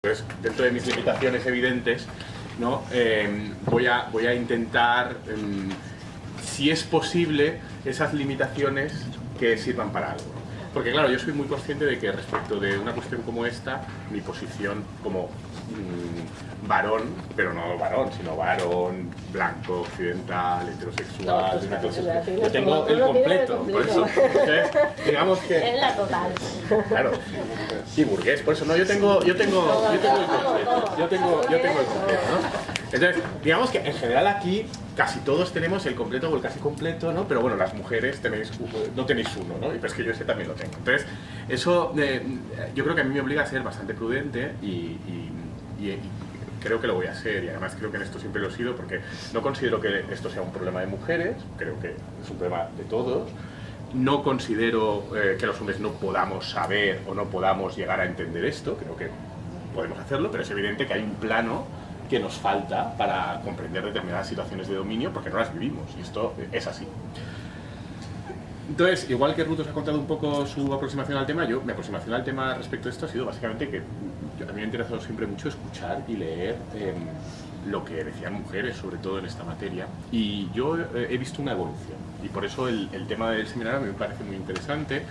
Entonces, dentro de mis limitaciones evidentes, ¿no? Voy a intentar, si es posible, esas limitaciones que sirvan para algo. Porque claro, yo soy muy consciente de que respecto de una cuestión como esta, mi posición como varón, pero no varón, sino varón, blanco, occidental, heterosexual, yo tengo el completo, por eso, digamos que... Es la total. Claro, y burgués, por eso, no, yo tengo el completo, yo tengo el completo, ¿no? Entonces, digamos que en general aquí casi todos tenemos el completo o el casi completo, ¿no? Pero bueno, las mujeres no tenéis uno, ¿no? Y pero es que yo ese también lo tengo. Entonces, eso yo creo que a mí me obliga a ser bastante prudente y creo que lo voy a ser, y además creo que en esto siempre lo he sido, porque no considero que esto sea un problema de mujeres, creo que es un problema de todos. No considero que los hombres no podamos saber o no podamos llegar a entender esto, creo que podemos hacerlo, pero es evidente que hay un plano que nos falta para comprender determinadas situaciones de dominio porque no las vivimos, y esto es así. Entonces, igual que Ruth os ha contado un poco su aproximación al tema, mi aproximación al tema respecto a esto ha sido básicamente que a mí me ha interesado siempre mucho escuchar y leer lo que decían mujeres, sobre todo en esta materia, y yo he visto una evolución, y por eso el tema del seminario me parece muy interesante,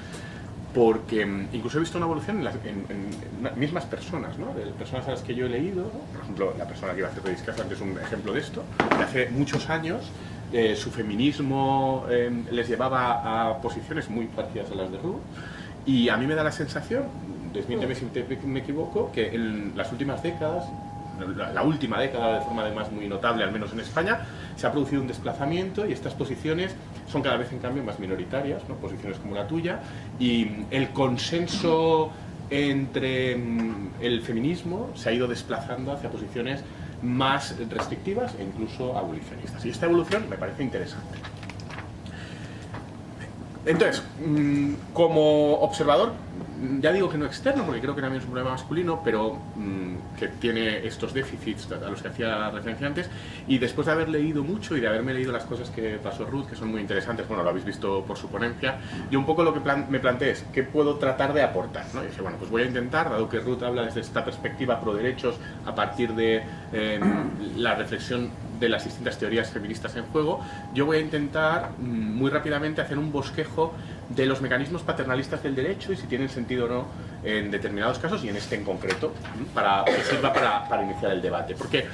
porque incluso he visto una evolución en mismas personas, ¿no? De personas a las que yo he leído, ¿no? Por ejemplo, la persona que iba a hacer de Discasante es un ejemplo de esto, que hace muchos años su feminismo les llevaba a posiciones muy parecidas a las de Ruth, y a mí me da la sensación, desmiénteme si me equivoco, que en las últimas décadas, la última década de forma además muy notable, al menos en España, se ha producido un desplazamiento y estas posiciones son cada vez en cambio más minoritarias, ¿no? Posiciones como la tuya, y el consenso entre el feminismo se ha ido desplazando hacia posiciones más restrictivas e incluso abolicionistas, y esta evolución me parece interesante. Entonces, como observador, ya digo que no externo, porque creo que también es un problema masculino, pero que tiene estos déficits a los que hacía referencia antes, y después de haber leído mucho y de haberme leído las cosas que pasó Ruth, que son muy interesantes, bueno, lo habéis visto por su ponencia, yo un poco lo que me planteé es qué puedo tratar de aportar, ¿no? Y dije, bueno, pues voy a intentar, dado que Ruth habla desde esta perspectiva pro derechos a partir de la reflexión de las distintas teorías feministas en juego, yo voy a intentar muy rápidamente hacer un bosquejo de los mecanismos paternalistas del derecho y si tienen sentido o no en determinados casos y en este en concreto, para que sirva para iniciar el debate. Porque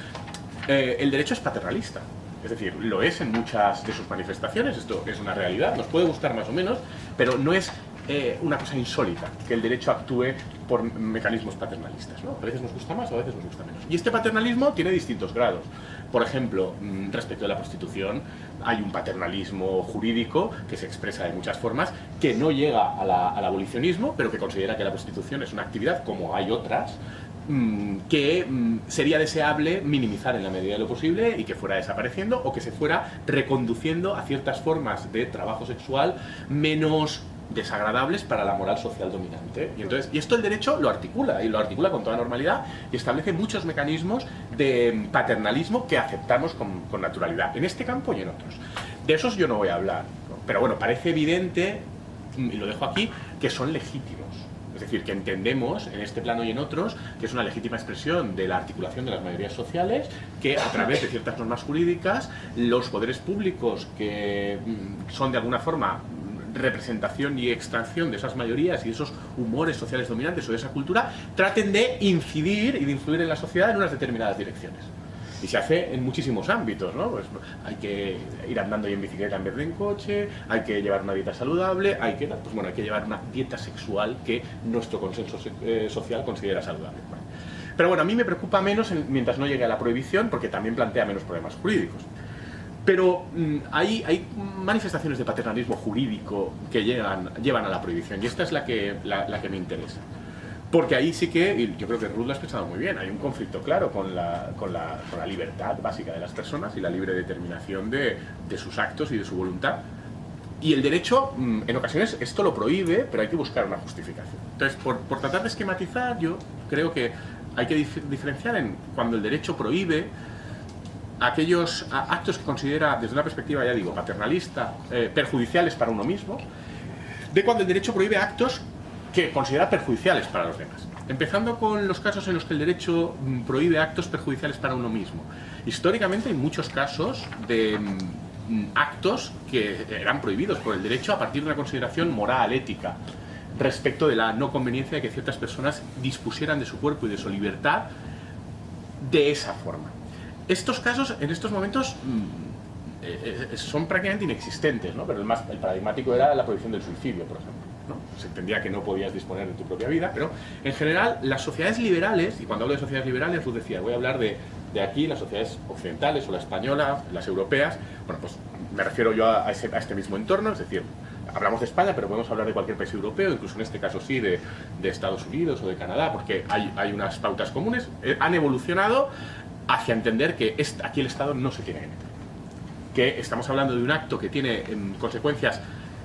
el derecho es paternalista, es decir, lo es en muchas de sus manifestaciones, esto es una realidad, nos puede gustar más o menos, pero no es una cosa insólita que el derecho actúe por mecanismos paternalistas, ¿no? A veces nos gusta más o a veces nos gusta menos. Y este paternalismo tiene distintos grados. Por ejemplo, respecto de la prostitución, hay un paternalismo jurídico que se expresa de muchas formas, que no llega al abolicionismo, pero que considera que la prostitución es una actividad, como hay otras, que sería deseable minimizar en la medida de lo posible y que fuera desapareciendo o que se fuera reconduciendo a ciertas formas de trabajo sexual menos desagradables para la moral social dominante. Y esto el derecho lo articula, y lo articula con toda normalidad, y establece muchos mecanismos de paternalismo que aceptamos con naturalidad, en este campo y en otros. De esos yo no voy a hablar, ¿no? Pero bueno, parece evidente, y lo dejo aquí, que son legítimos. Es decir, que entendemos en este plano y en otros que es una legítima expresión de la articulación de las mayorías sociales, que a través de ciertas normas jurídicas los poderes públicos que son de alguna forma representación y extracción de esas mayorías y de esos humores sociales dominantes o de esa cultura, traten de incidir y de influir en la sociedad en unas determinadas direcciones. Y se hace en muchísimos ámbitos, ¿no? Pues hay que ir andando y en bicicleta en vez de en coche, hay que llevar una dieta saludable, hay que llevar una dieta sexual que nuestro consenso social considera saludable. Bueno. Pero bueno, a mí me preocupa menos mientras no llegue a la prohibición, porque también plantea menos problemas jurídicos. Pero hay manifestaciones de paternalismo jurídico que llevan a la prohibición, y esta es la que me interesa. Porque ahí sí que, y yo creo que Ruth lo ha expresado muy bien, hay un conflicto claro con la libertad básica de las personas y la libre determinación de sus actos y de su voluntad. Y el derecho, en ocasiones, esto lo prohíbe, pero hay que buscar una justificación. Entonces, por tratar de esquematizar, yo creo que hay que diferenciar en cuando el derecho prohíbe aquellos actos que considera, desde una perspectiva, ya digo, paternalista, perjudiciales para uno mismo, de cuando el derecho prohíbe actos que considera perjudiciales para los demás. Empezando con los casos en los que el derecho prohíbe actos perjudiciales para uno mismo. Históricamente hay muchos casos de actos que eran prohibidos por el derecho a partir de una consideración moral, ética, respecto de la no conveniencia de que ciertas personas dispusieran de su cuerpo y de su libertad de esa forma. Estos casos, en estos momentos, son prácticamente inexistentes, ¿no? Pero el paradigmático era la prohibición del suicidio, por ejemplo, ¿no? Se entendía que no podías disponer de tu propia vida, pero en general las sociedades liberales, y cuando hablo de sociedades liberales, Ruth decía, voy a hablar de aquí, las sociedades occidentales o la española, las europeas, bueno, pues me refiero yo a este mismo entorno, es decir, hablamos de España, pero podemos hablar de cualquier país europeo, incluso en este caso sí, de Estados Unidos o de Canadá, porque hay unas pautas comunes, han evolucionado hacia entender que aquí el Estado no se tiene que meter. Que estamos hablando de un acto que tiene consecuencias.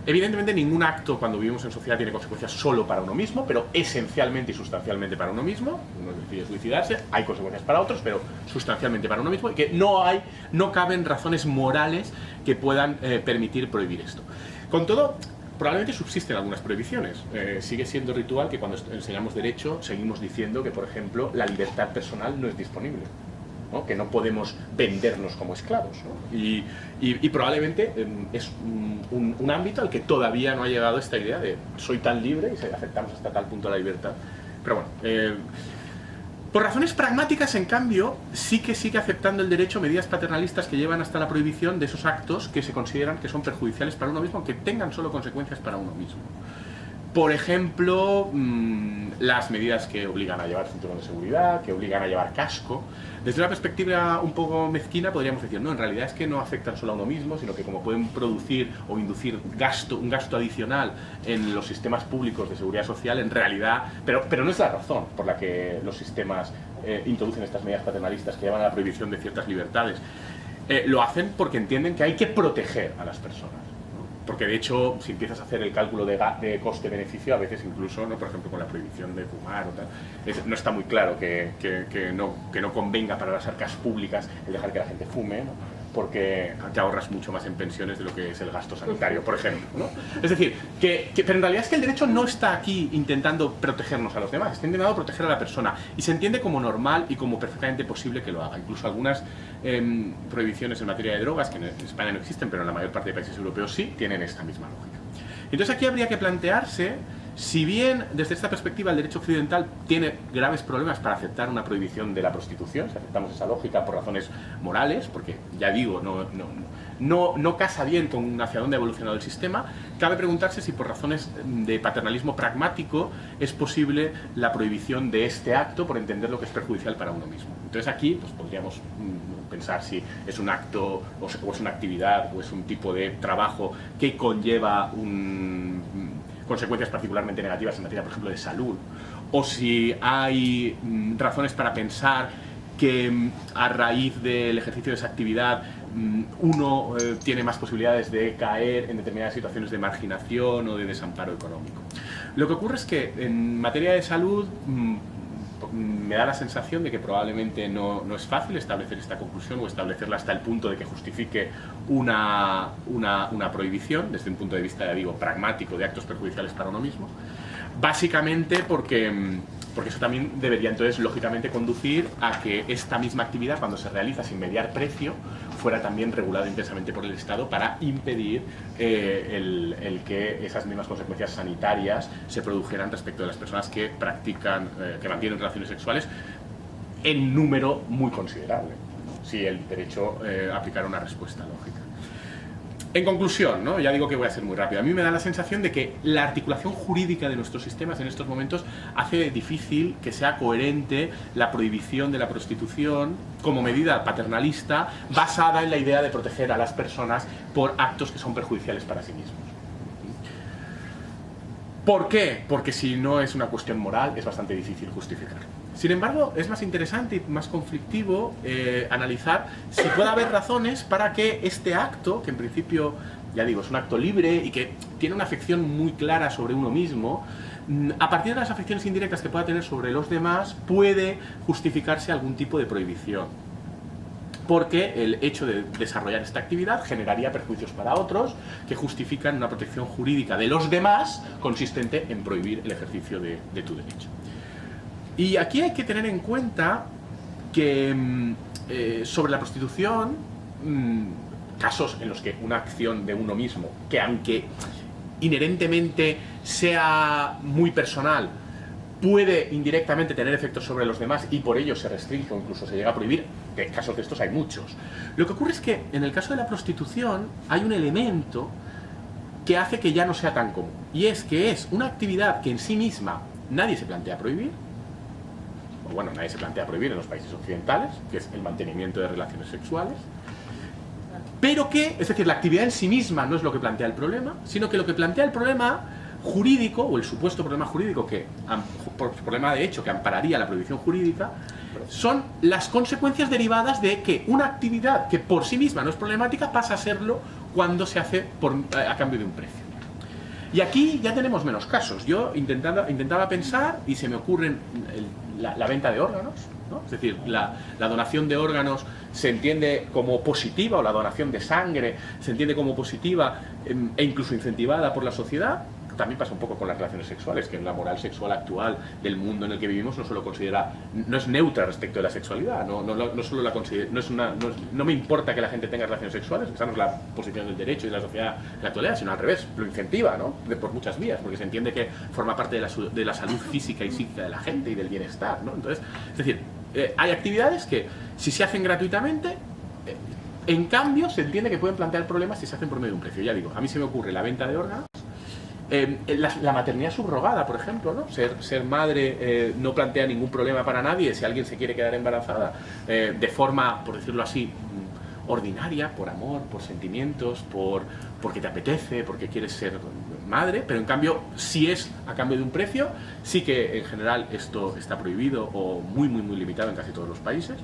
Evidentemente ningún acto cuando vivimos en sociedad tiene consecuencias solo para uno mismo, pero esencialmente y sustancialmente para uno mismo. Uno decide suicidarse, hay consecuencias para otros, pero sustancialmente para uno mismo, y que no caben razones morales que puedan permitir prohibir esto. Con todo, probablemente subsisten algunas prohibiciones. Sigue siendo ritual que cuando enseñamos derecho seguimos diciendo que, por ejemplo, la libertad personal no es disponible, ¿no? Que no podemos vendernos como esclavos, ¿no? Y probablemente es un ámbito al que todavía no ha llegado esta idea de soy tan libre y aceptamos hasta tal punto la libertad. Pero bueno, por razones pragmáticas, en cambio, sí que sigue aceptando el derecho medidas paternalistas que llevan hasta la prohibición de esos actos que se consideran que son perjudiciales para uno mismo, aunque tengan solo consecuencias para uno mismo. Por ejemplo, las medidas que obligan a llevar cinturón de seguridad, que obligan a llevar casco. Desde una perspectiva un poco mezquina podríamos decir, no, en realidad es que no afectan solo a uno mismo, sino que como pueden producir o inducir un gasto adicional en los sistemas públicos de seguridad social, en realidad, pero no es la razón por la que los sistemas introducen estas medidas paternalistas que llevan a la prohibición de ciertas libertades. Lo hacen porque entienden que hay que proteger a las personas. Porque de hecho, si empiezas a hacer el cálculo de coste-beneficio, a veces incluso, ¿no? Por ejemplo, con la prohibición de fumar o tal, no está muy claro que no convenga para las arcas públicas el dejar que la gente fume, ¿no? Porque te ahorras mucho más en pensiones de lo que es el gasto sanitario, por ejemplo, ¿no? Es decir, pero en realidad es que el derecho no está aquí intentando protegernos a los demás, está intentando proteger a la persona, y se entiende como normal y como perfectamente posible que lo haga. Incluso algunas prohibiciones en materia de drogas, que en España no existen, pero en la mayor parte de países europeos sí, tienen esta misma lógica. Entonces aquí habría que plantearse, si bien desde esta perspectiva el derecho occidental tiene graves problemas para aceptar una prohibición de la prostitución, si aceptamos esa lógica por razones morales, porque ya digo, no casa bien con hacia dónde ha evolucionado el sistema, cabe preguntarse si por razones de paternalismo pragmático es posible la prohibición de este acto por entender lo que es perjudicial para uno mismo. Entonces aquí pues, podríamos pensar si es un acto o es una actividad o es un tipo de trabajo que conlleva consecuencias particularmente negativas en materia, por ejemplo, de salud, o si hay razones para pensar que a raíz del ejercicio de esa actividad uno tiene más posibilidades de caer en determinadas situaciones de marginación o de desamparo económico. Lo que ocurre es que en materia de salud me da la sensación de que probablemente no es fácil establecer esta conclusión o establecerla hasta el punto de que justifique una prohibición desde un punto de vista, ya digo, pragmático de actos perjudiciales para uno mismo, básicamente porque eso también debería entonces lógicamente conducir a que esta misma actividad, cuando se realiza sin mediar precio, fuera también regulada intensamente por el Estado para impedir el que esas mismas consecuencias sanitarias se produjeran respecto de las personas que practican, que mantienen relaciones sexuales en número muy considerable, ¿no? Si el derecho aplicara una respuesta lógica. En conclusión, ¿no? Ya digo que voy a ser muy rápido. A mí me da la sensación de que la articulación jurídica de nuestros sistemas en estos momentos hace difícil que sea coherente la prohibición de la prostitución como medida paternalista basada en la idea de proteger a las personas por actos que son perjudiciales para sí mismos. ¿Por qué? Porque si no es una cuestión moral es bastante difícil justificar. Sin embargo, es más interesante y más conflictivo analizar si puede haber razones para que este acto, que en principio, ya digo, es un acto libre y que tiene una afección muy clara sobre uno mismo, a partir de las afecciones indirectas que pueda tener sobre los demás, puede justificarse algún tipo de prohibición. Porque el hecho de desarrollar esta actividad generaría perjuicios para otros que justifican una protección jurídica de los demás consistente en prohibir el ejercicio de tu derecho. Y aquí hay que tener en cuenta que sobre la prostitución, casos en los que una acción de uno mismo, que aunque inherentemente sea muy personal, puede indirectamente tener efectos sobre los demás y por ello se restringe o incluso se llega a prohibir, que casos de estos hay muchos. Lo que ocurre es que en el caso de la prostitución hay un elemento que hace que ya no sea tan común, y es que es una actividad que en sí misma nadie se plantea prohibir, o bueno, nadie se plantea prohibir en los países occidentales, que es el mantenimiento de relaciones sexuales, pero que, es decir, la actividad en sí misma no es lo que plantea el problema, sino que lo que plantea el problema jurídico, o el supuesto problema jurídico, problema de hecho que ampararía la prohibición jurídica, son las consecuencias derivadas de que una actividad que por sí misma no es problemática pasa a serlo cuando se hace a cambio de un precio. Y aquí ya tenemos menos casos. Yo intentaba pensar y se me ocurre la venta de órganos, ¿no? Es decir, la donación de órganos se entiende como positiva, o la donación de sangre se entiende como positiva e incluso incentivada por la sociedad. También pasa un poco con las relaciones sexuales, que la moral sexual actual del mundo en el que vivimos no solo considera, no es neutra respecto de la sexualidad, no solo la considera, no me importa que la gente tenga relaciones sexuales, esa no es la posición del derecho y de la sociedad en la actualidad, sino al revés, lo incentiva, ¿no? Por muchas vías, porque se entiende que forma parte de la salud física y psíquica de la gente y del bienestar, ¿no? Entonces, es decir, hay actividades que si se hacen gratuitamente, en cambio se entiende que pueden plantear problemas si se hacen por medio de un precio. Ya digo, a mí se me ocurre la venta de órganos. La maternidad subrogada, por ejemplo, ¿no? Ser madre no plantea ningún problema para nadie si alguien se quiere quedar embarazada de forma, por decirlo así, ordinaria, por amor, por sentimientos, porque te apetece, porque quieres ser madre, pero en cambio, si es a cambio de un precio, sí que en general esto está prohibido o muy limitado en casi todos los países.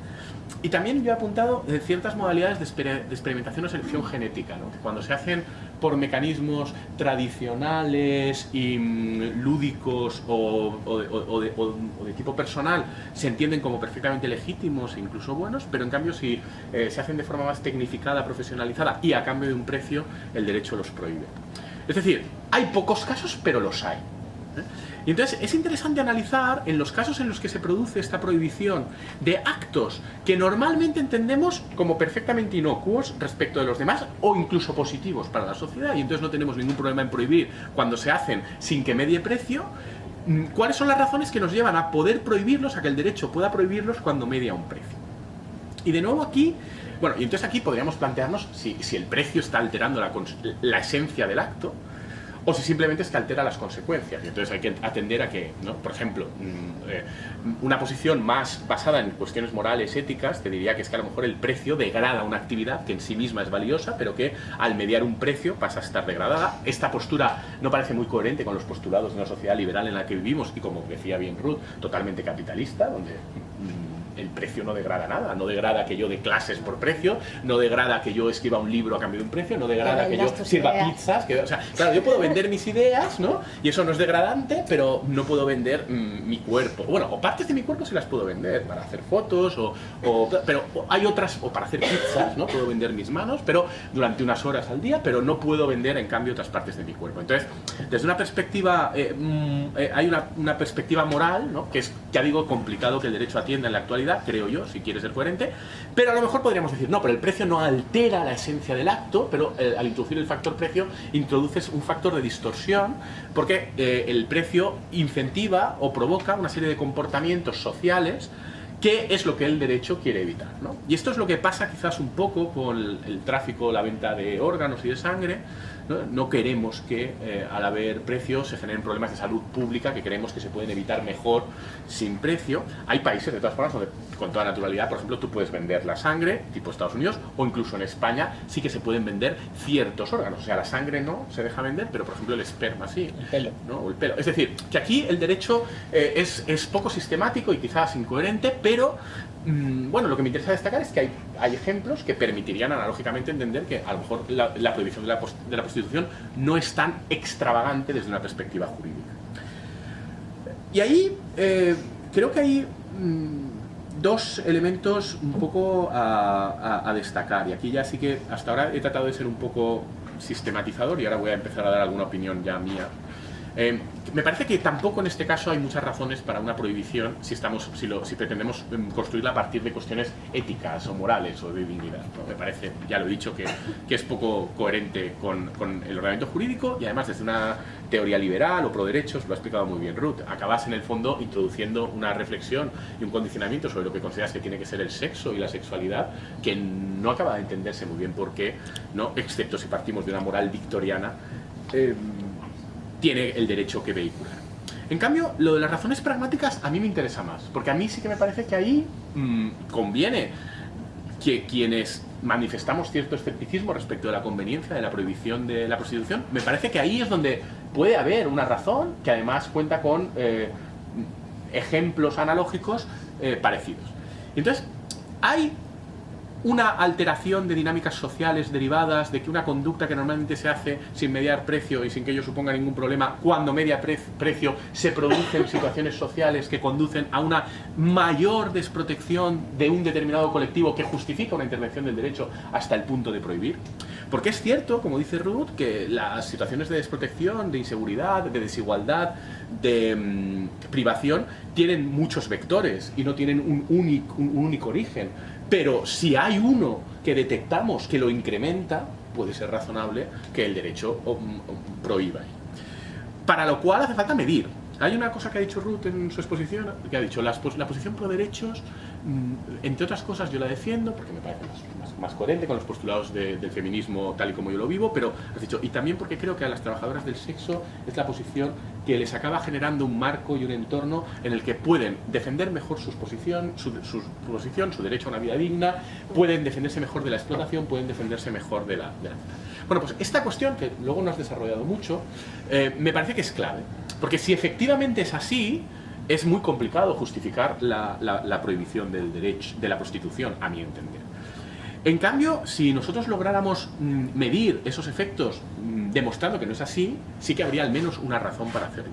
Y también yo he apuntado ciertas modalidades de experimentación o selección genética, ¿no? Que cuando se hacen por mecanismos tradicionales y lúdicos o de tipo personal, se entienden como perfectamente legítimos e incluso buenos, pero en cambio si se hacen de forma más tecnificada, profesionalizada y a cambio de un precio, el derecho los prohíbe. Es decir, hay pocos casos, pero los hay. Y entonces es interesante analizar en los casos en los que se produce esta prohibición de actos que normalmente entendemos como perfectamente inocuos respecto de los demás o incluso positivos para la sociedad, y entonces no tenemos ningún problema en prohibir cuando se hacen sin que medie precio. ¿Cuáles son las razones que nos llevan a poder prohibirlos, a que el derecho pueda prohibirlos cuando media un precio? Y de nuevo aquí, bueno, y entonces aquí podríamos plantearnos si el precio está alterando la esencia del acto, o si simplemente es que altera las consecuencias. Y entonces hay que atender a que, ¿no? Por ejemplo, una posición más basada en cuestiones morales, éticas, te diría que es que a lo mejor el precio degrada una actividad que en sí misma es valiosa, pero que al mediar un precio pasa a estar degradada. Esta postura no parece muy coherente con los postulados de una sociedad liberal en la que vivimos y, como decía bien Ruth, totalmente capitalista, donde el precio no degrada nada, no degrada que yo dé clases por precio, no degrada que yo escriba un libro a cambio de un precio, no degrada que yo sirva pizzas, o sea, claro, yo puedo vender mis ideas, ¿no? Y eso no es degradante, pero no puedo vender mi cuerpo. Bueno, o partes de mi cuerpo sí las puedo vender para hacer fotos, pero hay otras, o para hacer pizzas, ¿no? Puedo vender mis manos, pero durante unas horas al día, pero no puedo vender en cambio otras partes de mi cuerpo. Entonces, desde una perspectiva, hay una perspectiva moral, ¿no? Que es, ya digo, complicado que el derecho atienda en la actualidad, creo yo, si quiere ser coherente, pero a lo mejor podríamos decir, no, pero el precio no altera la esencia del acto, pero al introducir el factor precio, introduces un factor de distorsión, porque el precio incentiva o provoca una serie de comportamientos sociales que es lo que el derecho quiere evitar, ¿no? Y esto es lo que pasa quizás un poco con el tráfico, la venta de órganos y de sangre, ¿no? No queremos que al haber precios se generen problemas de salud pública que creemos que se pueden evitar mejor sin precio. Hay países, de todas formas, donde con toda naturalidad, por ejemplo, tú puedes vender la sangre, tipo Estados Unidos, o incluso en España sí que se pueden vender ciertos órganos. O sea, la sangre no se deja vender, pero por ejemplo el esperma sí. El pelo. ¿No? O el pelo. Es decir, que aquí el derecho es poco sistemático y quizás incoherente, pero bueno, lo que me interesa destacar es que hay ejemplos que permitirían analógicamente entender que a lo mejor la prohibición de la prostitución no es tan extravagante desde una perspectiva jurídica. Y ahí creo que hay dos elementos un poco a destacar, y aquí ya sí que hasta ahora he tratado de ser un poco sistematizador y ahora voy a empezar a dar alguna opinión ya mía. Me parece que tampoco en este caso hay muchas razones para una prohibición si pretendemos construirla a partir de cuestiones éticas o morales o de dignidad, ¿no? Me parece, ya lo he dicho, que es poco coherente con el ordenamiento jurídico y además desde una teoría liberal o pro derechos, lo ha explicado muy bien Ruth, acabas en el fondo introduciendo una reflexión y un condicionamiento sobre lo que consideras que tiene que ser el sexo y la sexualidad que no acaba de entenderse muy bien por qué, ¿no? Excepto si partimos de una moral victoriana, tiene el derecho que vehicular. En cambio, lo de las razones pragmáticas a mí me interesa más, porque a mí sí que me parece que ahí conviene que quienes manifestamos cierto escepticismo respecto de la conveniencia de la prohibición de la prostitución, me parece que ahí es donde puede haber una razón que además cuenta con ejemplos analógicos parecidos. Entonces, hay una alteración de dinámicas sociales derivadas de que una conducta que normalmente se hace sin mediar precio y sin que ello suponga ningún problema, cuando media precio se producen situaciones sociales que conducen a una mayor desprotección de un determinado colectivo que justifica una intervención del derecho hasta el punto de prohibir. Porque es cierto, como dice Ruth, que las situaciones de desprotección, de inseguridad, de desigualdad, de privación, tienen muchos vectores y no tienen un único origen. Pero si hay uno que detectamos que lo incrementa, puede ser razonable que el derecho prohíba. Para lo cual hace falta medir. Hay una cosa que ha dicho Ruth en su exposición, que ha dicho la posición pro derechos, entre otras cosas yo la defiendo porque me parece más coherente con los postulados del feminismo tal y como yo lo vivo, pero has dicho, y también porque creo que a las trabajadoras del sexo es la posición que les acaba generando un marco y un entorno en el que pueden defender mejor su posición, su derecho a una vida digna, pueden defenderse mejor de la explotación, pueden defenderse mejor de la... Bueno, pues esta cuestión, que luego no has desarrollado mucho, me parece que es clave. Porque si efectivamente es así, es muy complicado justificar la prohibición del derecho, de la prostitución, a mi entender. En cambio, si nosotros lográramos medir esos efectos demostrando que no es así, sí que habría al menos una razón para hacerlo.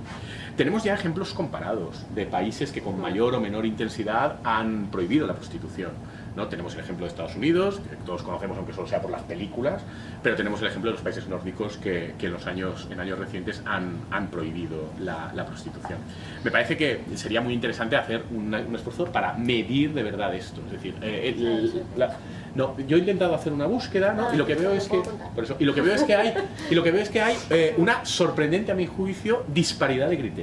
Tenemos ya ejemplos comparados de países que con mayor o menor intensidad han prohibido la prostitución, ¿no? Tenemos el ejemplo de Estados Unidos, que todos conocemos aunque solo sea por las películas, pero tenemos el ejemplo de los países nórdicos que en años recientes han prohibido la prostitución. Me parece que sería muy interesante hacer un esfuerzo para medir de verdad esto. Es decir, no, yo he intentado hacer una búsqueda, ¿no? Y lo que veo es que hay una sorprendente, a mi juicio, disparidad de criterios.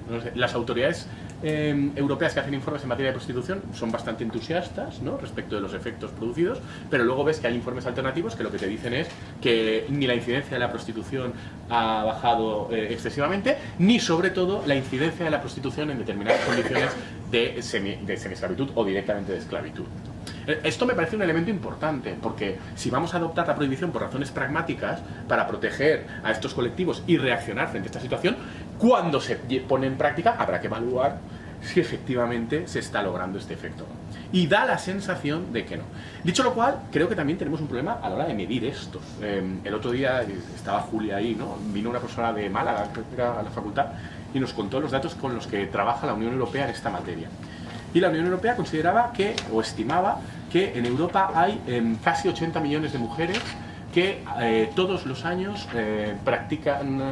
No sé, las autoridades europeas que hacen informes en materia de prostitución son bastante entusiastas, ¿no?, respecto de los efectos producidos, pero luego ves que hay informes alternativos que lo que te dicen es que ni la incidencia de la prostitución ha bajado excesivamente, ni sobre todo la incidencia de la prostitución en determinadas condiciones de semiesclavitud o directamente de esclavitud. Esto me parece un elemento importante, porque si vamos a adoptar la prohibición por razones pragmáticas para proteger a estos colectivos y reaccionar frente a esta situación, cuando se pone en práctica habrá que evaluar si efectivamente se está logrando este efecto. Y da la sensación de que no. Dicho lo cual, creo que también tenemos un problema a la hora de medir esto. El otro día estaba Julia ahí, ¿no? Vino una persona de Málaga, creo que era a la facultad, y nos contó los datos con los que trabaja la Unión Europea en esta materia. Y la Unión Europea consideraba que, o estimaba, que en Europa hay casi 80 millones de mujeres que todos los años practican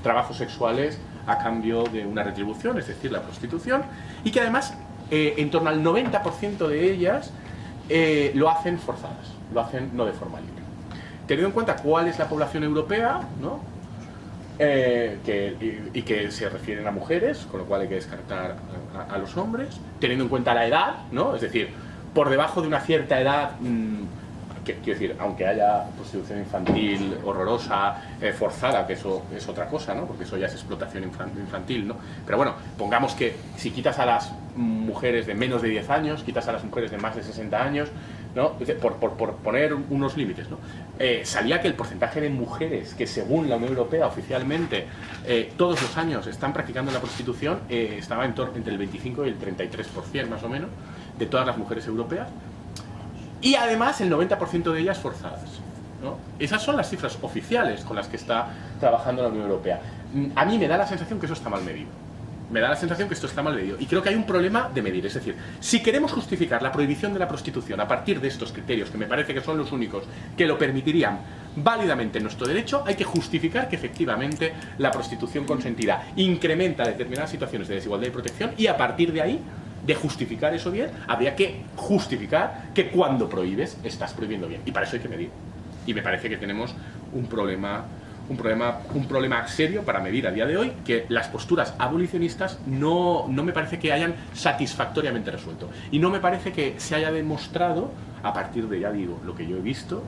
trabajos sexuales a cambio de una retribución, es decir, la prostitución, y que además en torno al 90% de ellas lo hacen forzadas, lo hacen no de forma libre. Teniendo en cuenta cuál es la población europea, ¿no?, y que se refieren a mujeres, con lo cual hay que descartar a los hombres, teniendo en cuenta la edad, ¿no?, es decir, por debajo de una cierta edad, quiero decir, aunque haya prostitución infantil horrorosa, forzada, que eso es otra cosa, ¿no?, porque eso ya es explotación infantil, ¿no? Pero bueno, pongamos que si quitas a las mujeres de menos de 10 años, quitas a las mujeres de más de 60 años, ¿no?, por poner unos límites, ¿no?, salía que el porcentaje de mujeres que según la Unión Europea oficialmente todos los años están practicando la prostitución estaba entre el 25 y el 33% más o menos de todas las mujeres europeas, y además el 90% de ellas forzadas, ¿no? Esas son las cifras oficiales con las que está trabajando la Unión Europea. A mí me da la sensación que eso está mal medido. Me da la sensación que esto está mal medido. Y creo que hay un problema de medir. Es decir, si queremos justificar la prohibición de la prostitución a partir de estos criterios, que me parece que son los únicos que lo permitirían válidamente en nuestro derecho, hay que justificar que efectivamente la prostitución consentida incrementa determinadas situaciones de desigualdad y protección, y a partir de ahí, de justificar eso bien, habría que justificar que cuando prohíbes, estás prohibiendo bien. Y para eso hay que medir. Y me parece que tenemos un problema serio para medir a día de hoy, que las posturas abolicionistas no me parece que hayan satisfactoriamente resuelto. Y no me parece que se haya demostrado, a partir de, ya digo, lo que yo he visto,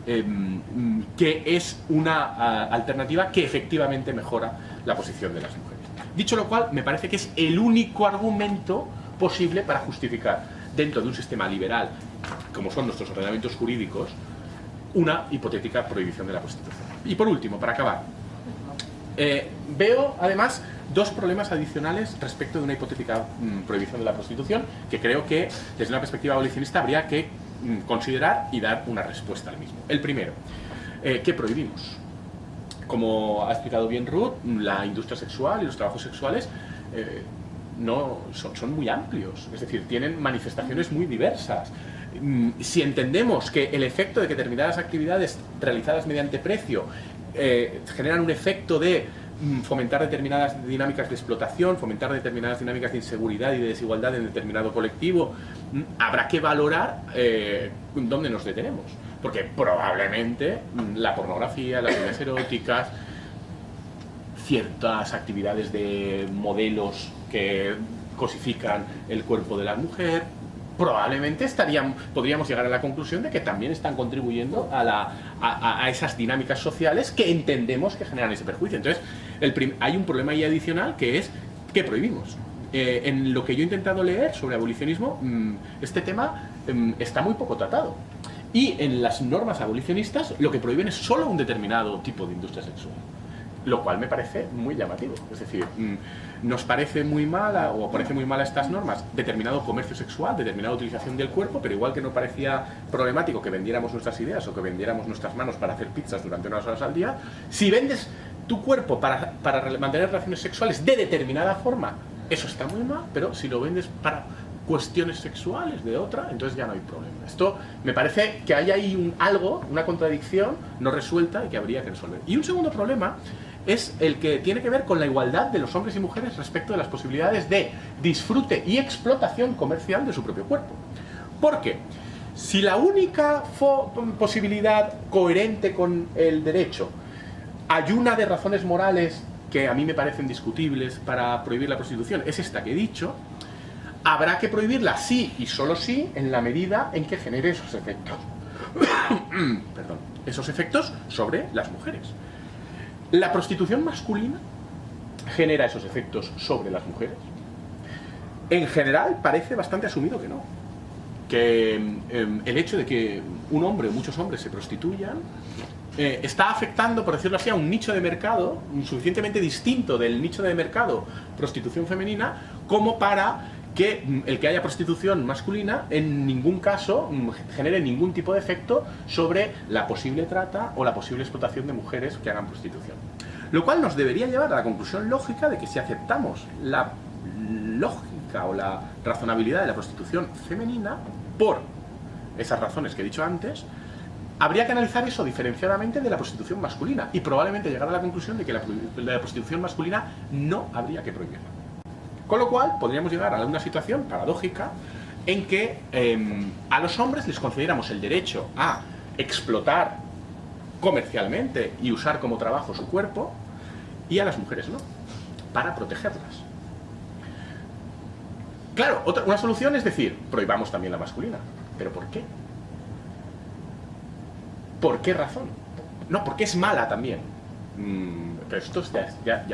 que es una alternativa que efectivamente mejora la posición de las mujeres. Dicho lo cual, me parece que es el único argumento posible para justificar, dentro de un sistema liberal, como son nuestros ordenamientos jurídicos, una hipotética prohibición de la prostitución. Y por último, para acabar, veo además dos problemas adicionales respecto de una hipotética prohibición de la prostitución, que creo que desde una perspectiva abolicionista habría que considerar y dar una respuesta al mismo. El primero, ¿qué prohibimos? Como ha explicado bien Ruth, la industria sexual y los trabajos sexuales son muy amplios, es decir, tienen manifestaciones muy diversas. Si entendemos que el efecto de que determinadas actividades realizadas mediante precio generan un efecto de fomentar determinadas dinámicas de explotación, fomentar determinadas dinámicas de inseguridad y de desigualdad en determinado colectivo, habrá que valorar dónde nos detenemos. Porque probablemente la pornografía, las líneas eróticas, ciertas actividades de modelos que cosifican el cuerpo de la mujer, probablemente podríamos llegar a la conclusión de que también están contribuyendo a esas dinámicas sociales que entendemos que generan ese perjuicio. Entonces, hay un problema ahí adicional, que es ¿qué prohibimos? En lo que yo he intentado leer sobre abolicionismo, este tema está muy poco tratado. Y en las normas abolicionistas lo que prohíben es solo un determinado tipo de industria sexual, lo cual me parece muy llamativo. Es decir, nos parece muy mala, o parece muy mala estas normas, determinado comercio sexual, determinada utilización del cuerpo, pero igual que no parecía problemático que vendiéramos nuestras ideas o que vendiéramos nuestras manos para hacer pizzas durante unas horas al día, si vendes tu cuerpo para mantener relaciones sexuales de determinada forma, eso está muy mal, pero si lo vendes para cuestiones sexuales de otra, entonces ya no hay problema. Esto me parece que hay ahí una contradicción no resuelta y que habría que resolver. Y un segundo problema es el que tiene que ver con la igualdad de los hombres y mujeres respecto de las posibilidades de disfrute y explotación comercial de su propio cuerpo. Porque si la única posibilidad coherente con el derecho hay una de razones morales que a mí me parecen discutibles para prohibir la prostitución, es esta que he dicho, habrá que prohibirla sí y solo sí en la medida en que genere esos efectos. Perdón, esos efectos sobre las mujeres. ¿La prostitución masculina genera esos efectos sobre las mujeres? En general parece bastante asumido que no. Que el hecho de que un hombre o muchos hombres se prostituyan está afectando, por decirlo así, a un nicho de mercado suficientemente distinto del nicho de mercado prostitución femenina como para que el que haya prostitución masculina en ningún caso genere ningún tipo de efecto sobre la posible trata o la posible explotación de mujeres que hagan prostitución. Lo cual nos debería llevar a la conclusión lógica de que si aceptamos la lógica o la razonabilidad de la prostitución femenina, por esas razones que he dicho antes, habría que analizar eso diferenciadamente de la prostitución masculina y probablemente llegar a la conclusión de que la prostitución masculina no habría que prohibirla. Con lo cual, podríamos llegar a una situación paradójica en que a los hombres les concediéramos el derecho a explotar comercialmente y usar como trabajo su cuerpo, y a las mujeres no, para protegerlas. Claro, una solución es decir, prohibamos también la masculina. ¿Pero por qué? ¿Por qué razón? No, porque es mala también. Pero esto ya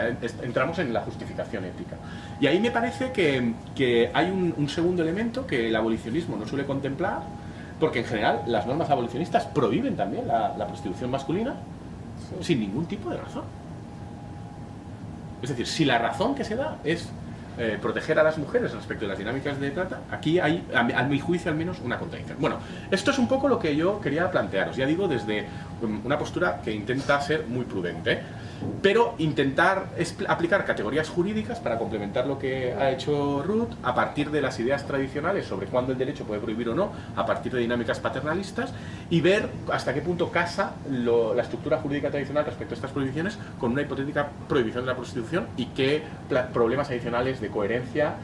entramos en la justificación ética. Y ahí me parece que hay un segundo elemento que el abolicionismo no suele contemplar, porque en general las normas abolicionistas prohíben también la prostitución masculina sin ningún tipo de razón. Es decir, si la razón que se da es proteger a las mujeres respecto de las dinámicas de trata, aquí hay, a mi juicio al menos, una contradicción. Bueno, esto es un poco lo que yo quería plantearos, ya digo, desde una postura que intenta ser muy prudente. pero intentar aplicar categorías jurídicas para complementar lo que ha hecho Ruth a partir de las ideas tradicionales sobre cuándo el derecho puede prohibir o no, a partir de dinámicas paternalistas, y ver hasta qué punto casa la estructura jurídica tradicional respecto a estas prohibiciones con una hipotética prohibición de la prostitución y qué problemas adicionales de coherencia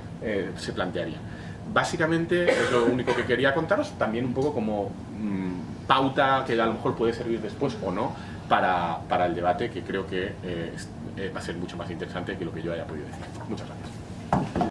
se plantearían. Básicamente es lo único que quería contaros, también un poco como pauta que a lo mejor puede servir después o no para el debate, que creo que va a ser mucho más interesante que lo que yo haya podido decir. Muchas gracias.